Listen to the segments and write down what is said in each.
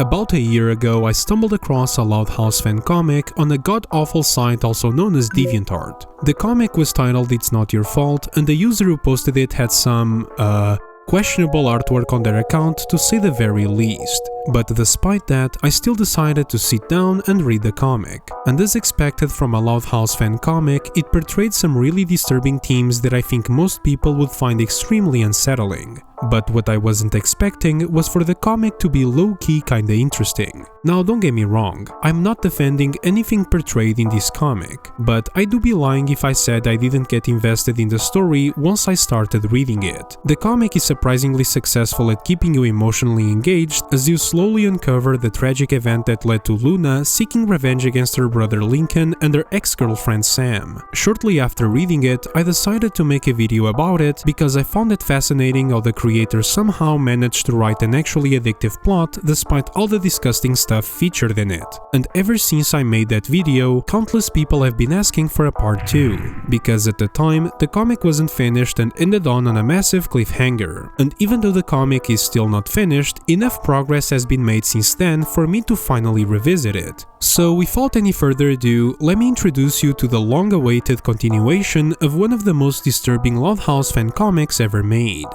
About a year ago, I stumbled across a Loud House fan comic on a god-awful site also known as DeviantArt. The comic was titled It's Not Your Fault, and the user who posted it had some, questionable artwork on their account to say the very least. But despite that, I still decided to sit down and read the comic. And as expected from a Loud House fan comic, it portrayed some really disturbing themes that I think most people would find extremely unsettling. But what I wasn't expecting was for the comic to be low-key kinda interesting. Now don't get me wrong, I'm not defending anything portrayed in this comic, but I do be lying if I said I didn't get invested in the story once I started reading it. The comic is surprisingly successful at keeping you emotionally engaged as you slowly uncover the tragic event that led to Lena seeking revenge against her brother Lincoln and her ex-girlfriend Sam. Shortly after reading it, I decided to make a video about it because I found it fascinating how the creator somehow managed to write an actually addictive plot despite all the disgusting stuff featured in it. And ever since I made that video, countless people have been asking for a part 2, because at the time, the comic wasn't finished and ended on a massive cliffhanger. And even though the comic is still not finished, enough progress has been made since then for me to finally revisit it. So without any further ado, let me introduce you to the long-awaited continuation of one of the most disturbing Loud House fan comics ever made.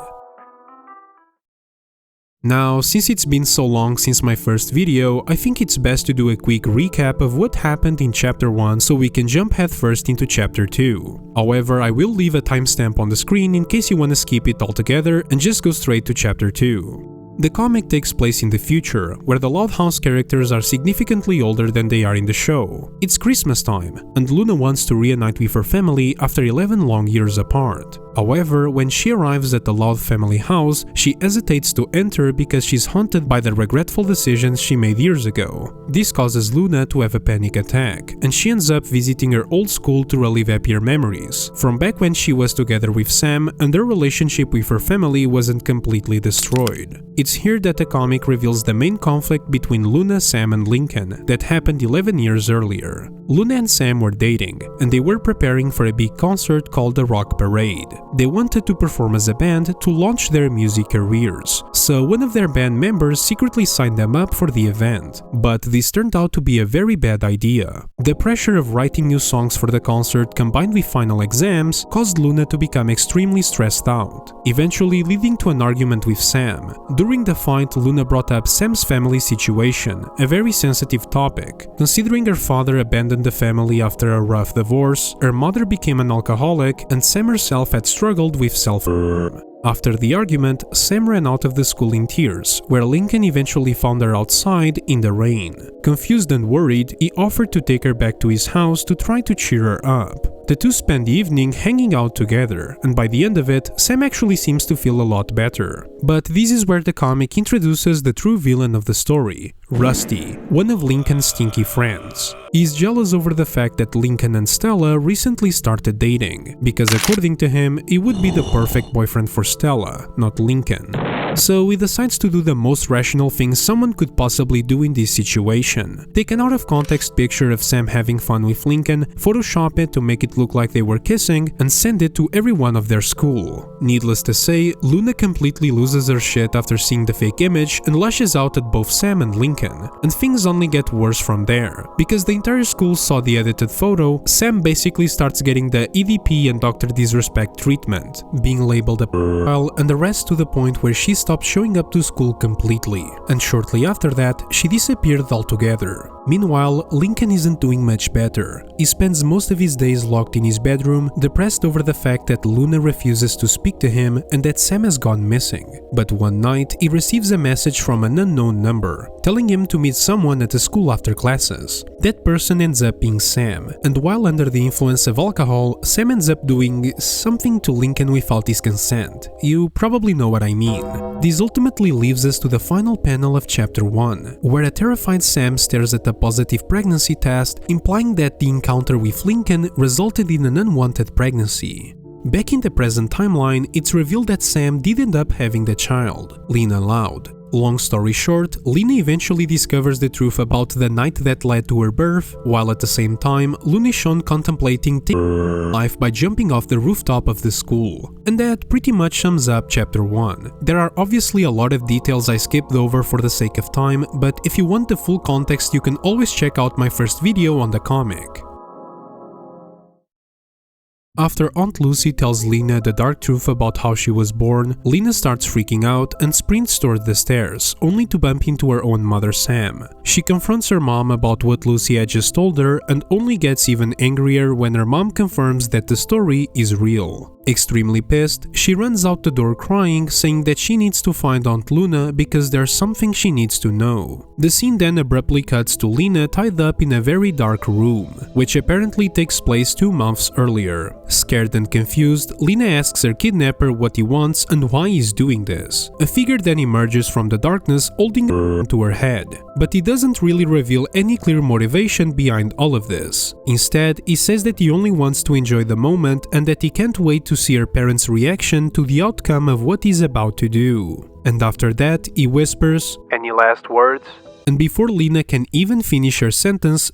Now, since it's been so long since my first video, I think it's best to do a quick recap of what happened in Chapter 1 so we can jump headfirst into Chapter 2. However, I will leave a timestamp on the screen in case you want to skip it altogether and just go straight to Chapter 2. The comic takes place in the future, where the Loud House characters are significantly older than they are in the show. It's Christmas time, and Luna wants to reunite with her family after 11 long years apart. However, when she arrives at the Loud family house, she hesitates to enter because she's haunted by the regretful decisions she made years ago. This causes Luna to have a panic attack, and she ends up visiting her old school to relive happier memories, from back when she was together with Sam and their relationship with her family wasn't completely destroyed. It's here that the comic reveals the main conflict between Luna, Sam and Lincoln that happened 11 years earlier. Luna and Sam were dating, and they were preparing for a big concert called the Rock Parade. They wanted to perform as a band to launch their music careers, so one of their band members secretly signed them up for the event. But this turned out to be a very bad idea. The pressure of writing new songs for the concert combined with final exams caused Luna to become extremely stressed out, eventually leading to an argument with Sam. During the fight, Luna brought up Sam's family situation, a very sensitive topic. Considering her father abandoned the family after a rough divorce, her mother became an alcoholic, and Sam herself had struggled with self-harm. After the argument, Sam ran out of the school in tears, where Lincoln eventually found her outside in the rain. Confused and worried, he offered to take her back to his house to try to cheer her up. The two spend the evening hanging out together, and by the end of it, Sam actually seems to feel a lot better. But this is where the comic introduces the true villain of the story, Rusty, one of Lincoln's stinky friends. He's jealous over the fact that Lincoln and Stella recently started dating, because according to him, he would be the perfect boyfriend for Stella, not Lincoln. So he decides to do the most rational thing someone could possibly do in this situation. Take an out-of-context picture of Sam having fun with Lincoln, Photoshop it to make it look like they were kissing, and send it to everyone of their school. Needless to say, Luna completely loses her shit after seeing the fake image and lashes out at both Sam and Lincoln, and things only get worse from there. Because the entire school saw the edited photo, Sam basically starts getting the EDP and Dr. Disrespect treatment, being labeled a pedophile, and the rest to the point where she stopped showing up to school completely, and shortly after that, she disappeared altogether. Meanwhile, Lincoln isn't doing much better. He spends most of his days locked in his bedroom, depressed over the fact that Luna refuses to speak to him and that Sam has gone missing. But one night, he receives a message from an unknown number, telling him to meet someone at the school after classes. That person ends up being Sam, and while under the influence of alcohol, Sam ends up doing something to Lincoln without his consent. You probably know what I mean. This ultimately leaves us to the final panel of Chapter 1, where a terrified Sam stares at a positive pregnancy test, implying that the encounter with Lincoln resulted in an unwanted pregnancy. Back in the present timeline, it's revealed that Sam did end up having the child, Lena Loud. Long story short, Lena eventually discovers the truth about the night that led to her birth, while at the same time, Luna is shown contemplating taking life by jumping off the rooftop of the school. And that pretty much sums up chapter 1. There are obviously a lot of details I skipped over for the sake of time, but if you want the full context, you can always check out my first video on the comic. After Aunt Lucy tells Lena the dark truth about how she was born, Lena starts freaking out and sprints toward the stairs, only to bump into her own mother Sam. She confronts her mom about what Lucy had just told her and only gets even angrier when her mom confirms that the story is real. Extremely pissed, she runs out the door crying, saying that she needs to find Aunt Luna because there's something she needs to know. The scene then abruptly cuts to Lena tied up in a very dark room, which apparently takes place 2 months earlier. Scared and confused, Lena asks her kidnapper what he wants and why he's doing this. A figure then emerges from the darkness holding a to her head, but he doesn't really reveal any clear motivation behind all of this. Instead, he says that he only wants to enjoy the moment and that he can't wait to see her parents' reaction to the outcome of what he's about to do. And after that, he whispers, "Any last words?" And before Lena can even finish her sentence,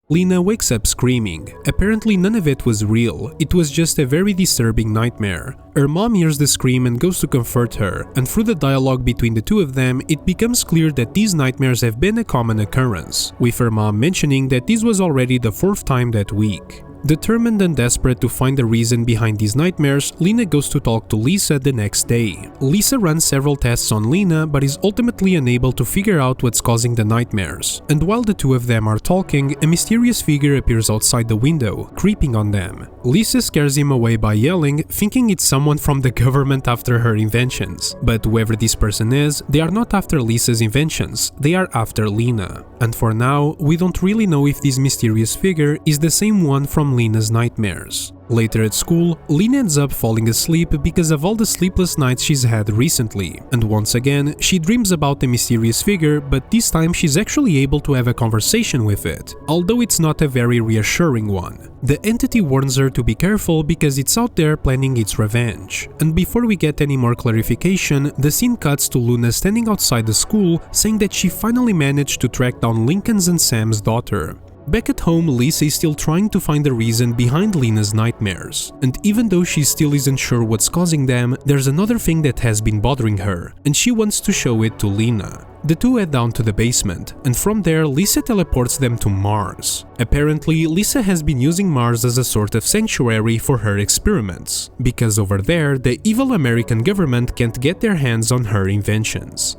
Lena wakes up screaming. Apparently none of it was real, it was just a very disturbing nightmare. Her mom hears the scream and goes to comfort her, and through the dialogue between the two of them, it becomes clear that these nightmares have been a common occurrence, with her mom mentioning that this was already the 4th time that week. Determined and desperate to find the reason behind these nightmares, Lena goes to talk to Lisa the next day. Lisa runs several tests on Lena but is ultimately unable to figure out what's causing the nightmares. And while the two of them are talking, a mysterious figure appears outside the window, creeping on them. Lisa scares him away by yelling, thinking it's someone from the government after her inventions. But whoever this person is, they are not after Lisa's inventions, they are after Lena. And for now, we don't really know if this mysterious figure is the same one from Lena's nightmares. Later at school, Lena ends up falling asleep because of all the sleepless nights she's had recently, and once again, she dreams about the mysterious figure, but this time she's actually able to have a conversation with it, although it's not a very reassuring one. The entity warns her to be careful because it's out there planning its revenge. And before we get any more clarification, the scene cuts to Luna standing outside the school, saying that she finally managed to track down Lincoln's and Sam's daughter. Back at home, Lisa is still trying to find the reason behind Lena's nightmares, and even though she still isn't sure what's causing them, there's another thing that has been bothering her, and she wants to show it to Lena. The two head down to the basement, and from there Lisa teleports them to Mars. Apparently, Lisa has been using Mars as a sort of sanctuary for her experiments, because over there, the evil American government can't get their hands on her inventions.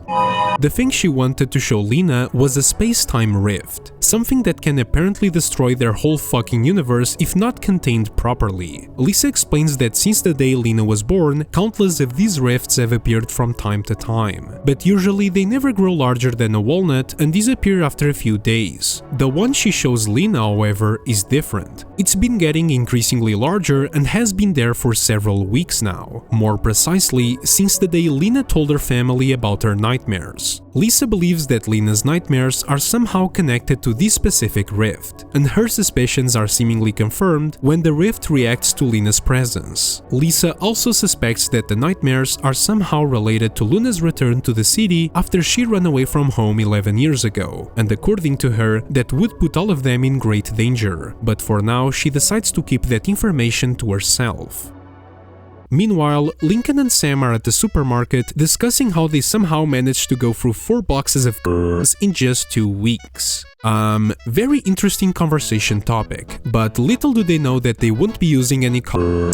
The thing she wanted to show Lena was a space-time rift, something that can apparently destroy their whole fucking universe if not contained properly. Lisa explains that since the day Lena was born, countless of these rifts have appeared from time to time, but usually they never grow larger than a walnut and disappear after a few days. The one she shows Lena, however, is different. It's been getting increasingly larger and has been there for several weeks now. More precisely, since the day Lena told her family about her nightmares. Lisa believes that Lena's nightmares are somehow connected to this specific rift, and her suspicions are seemingly confirmed when the rift reacts to Lena's presence. Lisa also suspects that the nightmares are somehow related to Luna's return to the city after she ran away from home 11 years ago, and according to her, that would put all of them in great danger, but for now she decides to keep that information to herself. Meanwhile, Lincoln and Sam are at the supermarket discussing how they somehow managed to go through 4 boxes of in just 2 weeks. Very interesting conversation topic, but little do they know that they won't be using any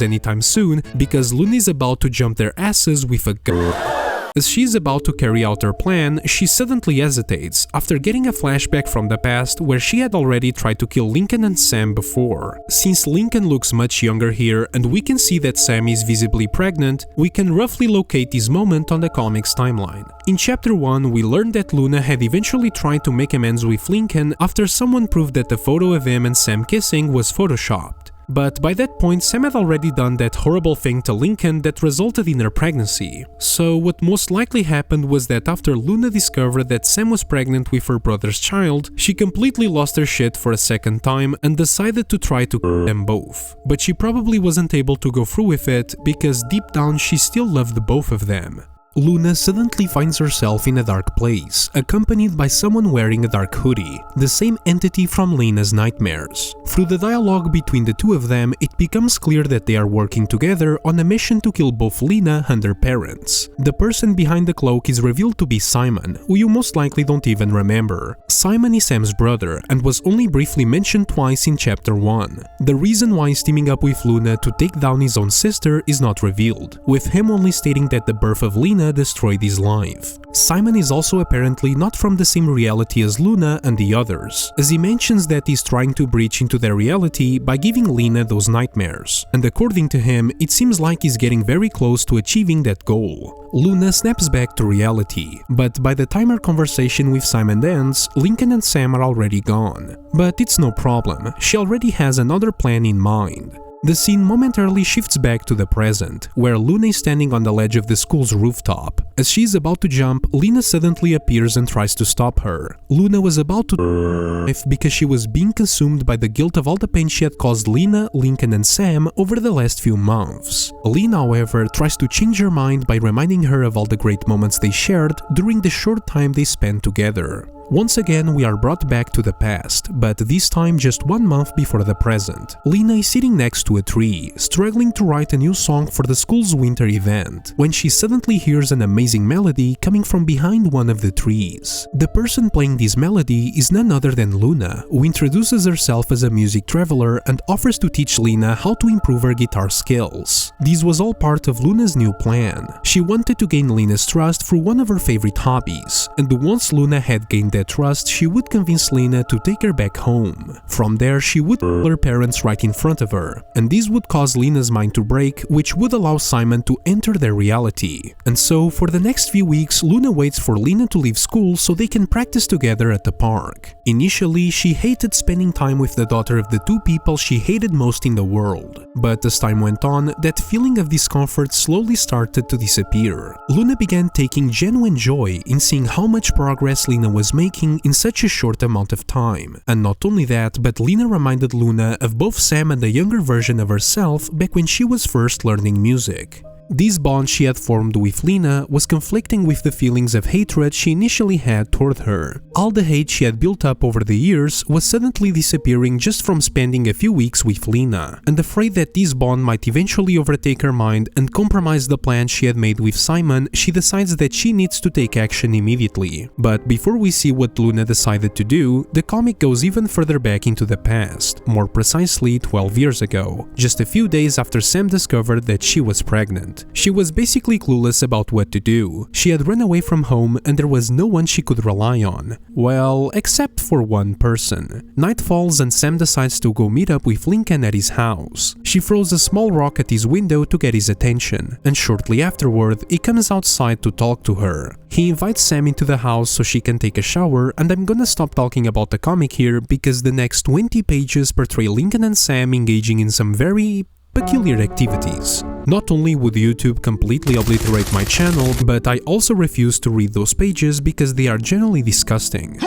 anytime soon because Luna is about to jump their asses with a gun. As she's about to carry out her plan, she suddenly hesitates after getting a flashback from the past where she had already tried to kill Lincoln and Sam before. Since Lincoln looks much younger here and we can see that Sam is visibly pregnant, we can roughly locate this moment on the comics timeline. In chapter 1, we learned that Luna had eventually tried to make amends with Lincoln after someone proved that the photo of him and Sam kissing was photoshopped. But by that point, Sam had already done that horrible thing to Lincoln that resulted in her pregnancy. So what most likely happened was that after Luna discovered that Sam was pregnant with her brother's child, she completely lost her shit for a second time and decided to try to them both. But she probably wasn't able to go through with it because deep down she still loved both of them. Luna suddenly finds herself in a dark place, accompanied by someone wearing a dark hoodie, the same entity from Lena's nightmares. Through the dialogue between the two of them, it becomes clear that they are working together on a mission to kill both Lena and her parents. The person behind the cloak is revealed to be Simon, who you most likely don't even remember. Simon is Sam's brother and was only briefly mentioned twice in chapter 1. The reason why he's teaming up with Luna to take down his own sister is not revealed, with him only stating that the birth of Lena destroyed his life. Simon is also apparently not from the same reality as Luna and the others, as he mentions that he's trying to breach into their reality by giving Lena those nightmares, and according to him, it seems like he's getting very close to achieving that goal. Luna snaps back to reality, but by the time her conversation with Simon ends, Lincoln and Sam are already gone. But it's no problem, she already has another plan in mind. The scene momentarily shifts back to the present, where Luna is standing on the ledge of the school's rooftop. As she is about to jump, Lena suddenly appears and tries to stop her. Luna was about to because she was being consumed by the guilt of all the pain she had caused Lena, Lincoln and Sam over the last few months. Lena, however, tries to change her mind by reminding her of all the great moments they shared during the short time they spent together. Once again, we are brought back to the past, but this time just 1 month before the present. Lena is sitting next to a tree, struggling to write a new song for the school's winter event, when she suddenly hears an amazing melody coming from behind one of the trees. The person playing this melody is none other than Luna, who introduces herself as a music traveler and offers to teach Lena how to improve her guitar skills. This was all part of Luna's new plan. She wanted to gain Lena's trust through one of her favorite hobbies, and once Luna had gained that trust, she would convince Lena to take her back home. From there, she would kill her parents right in front of her, and this would cause Lena's mind to break, which would allow Simon to enter their reality. And so, for the next few weeks, Luna waits for Lena to leave school so they can practice together at the park. Initially, she hated spending time with the daughter of the two people she hated most in the world. But as time went on, that feeling of discomfort slowly started to disappear. Luna began taking genuine joy in seeing how much progress Lena was making in such a short amount of time. And not only that, but Lena reminded Luna of both Sam and a younger version of herself back when she was first learning music. This bond she had formed with Lena was conflicting with the feelings of hatred she initially had toward her. All the hate she had built up over the years was suddenly disappearing just from spending a few weeks with Lena, and afraid that this bond might eventually overtake her mind and compromise the plan she had made with Simon, she decides that she needs to take action immediately. But before we see what Luna decided to do, the comic goes even further back into the past, more precisely 12 years ago, just a few days after Sam discovered that she was pregnant. She was basically clueless about what to do. She had run away from home and there was no one she could rely on. Well, except for one person. Night falls and Sam decides to go meet up with Lincoln at his house. She throws a small rock at his window to get his attention, and shortly afterward, he comes outside to talk to her. He invites Sam into the house so she can take a shower, and I'm gonna stop talking about the comic here because the next 20 pages portray Lincoln and Sam engaging in some very peculiar activities. Not only would YouTube completely obliterate my channel, but I also refuse to read those pages because they are generally disgusting.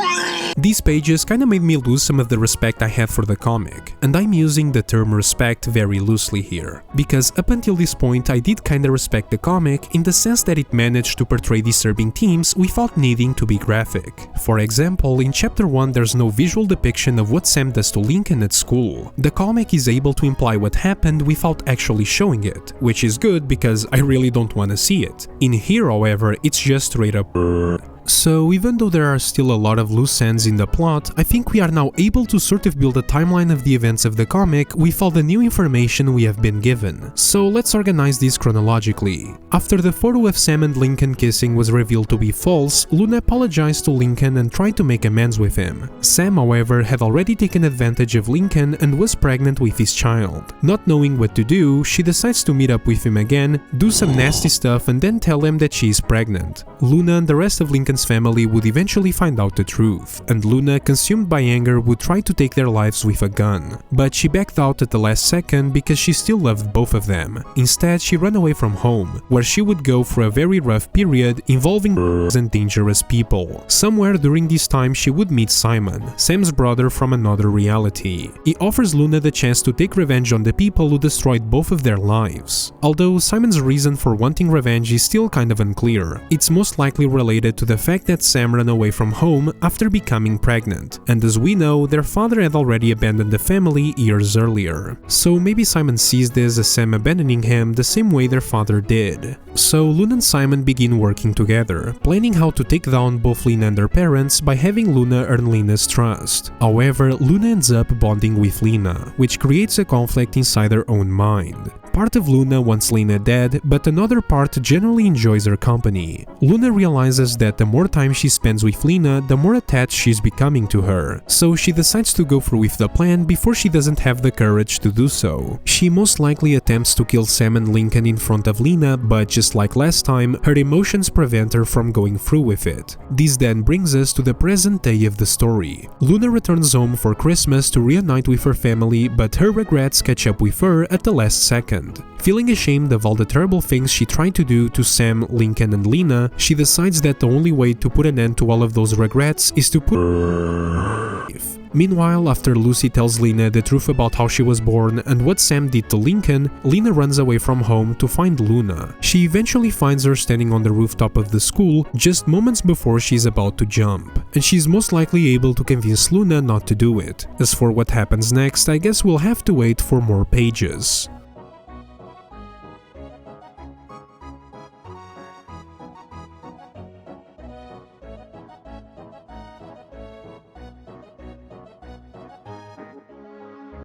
These pages kinda made me lose some of the respect I had for the comic, and I'm using the term respect very loosely here, because up until this point I did kinda respect the comic in the sense that it managed to portray disturbing themes without needing to be graphic. For example, in chapter 1 there's no visual depiction of what Sam does to Lincoln at school. The comic is able to imply what happened without actually showing it, which is good because I really don't want to see it. In here, however, it's just straight up. So even though there are still a lot of loose ends in the plot, I think we are now able to sort of build a timeline of the events of the comic with all the new information we have been given. So let's organize this chronologically. After the photo of Sam and Lincoln kissing was revealed to be false, Luna apologized to Lincoln and tried to make amends with him. Sam, however, had already taken advantage of Lincoln and was pregnant with his child. Not knowing what to do, she decides to meet up with him again, do some nasty stuff and then tell him that she is pregnant. Luna and the rest of Lincoln's Simon's family would eventually find out the truth, and Lena, consumed by anger, would try to take their lives with a gun. But she backed out at the last second because she still loved both of them. Instead, she ran away from home, where she would go through a very rough period involving and dangerous people. Somewhere during this time, she would meet Simon, Sam's brother from another reality. He offers Lena the chance to take revenge on the people who destroyed both of their lives. Although Simon's reason for wanting revenge is still kind of unclear, it's most likely related to the fact that Sam ran away from home after becoming pregnant, and as we know, their father had already abandoned the family years earlier. So maybe Simon sees this as Sam abandoning him the same way their father did. So Lena and Simon begin working together, planning how to take down both Lena and her parents by having Lena earn Lena's trust. However, Lena ends up bonding with Lena, which creates a conflict inside her own mind. Part of Lena wants Lena dead, but another part generally enjoys her company. Lena realizes that the more time she spends with Lena, the more attached she's becoming to her, so she decides to go through with the plan before she doesn't have the courage to do so. She most likely attempts to kill Sam and Lincoln in front of Lena, but just like last time, her emotions prevent her from going through with it. This then brings us to the present day of the story. Lena returns home for Christmas to reunite with her family, but her regrets catch up with her at the last second. Feeling ashamed of all the terrible things she tried to do to Sam, Lincoln, and Lena, she decides that the only way to put an end to all of those regrets is to put Meanwhile, after Lucy tells Lena the truth about how she was born and what Sam did to Lincoln, Lena runs away from home to find Luna. She eventually finds her standing on the rooftop of the school just moments before she's about to jump, and she's most likely able to convince Luna not to do it. As for what happens next, I guess we'll have to wait for more pages.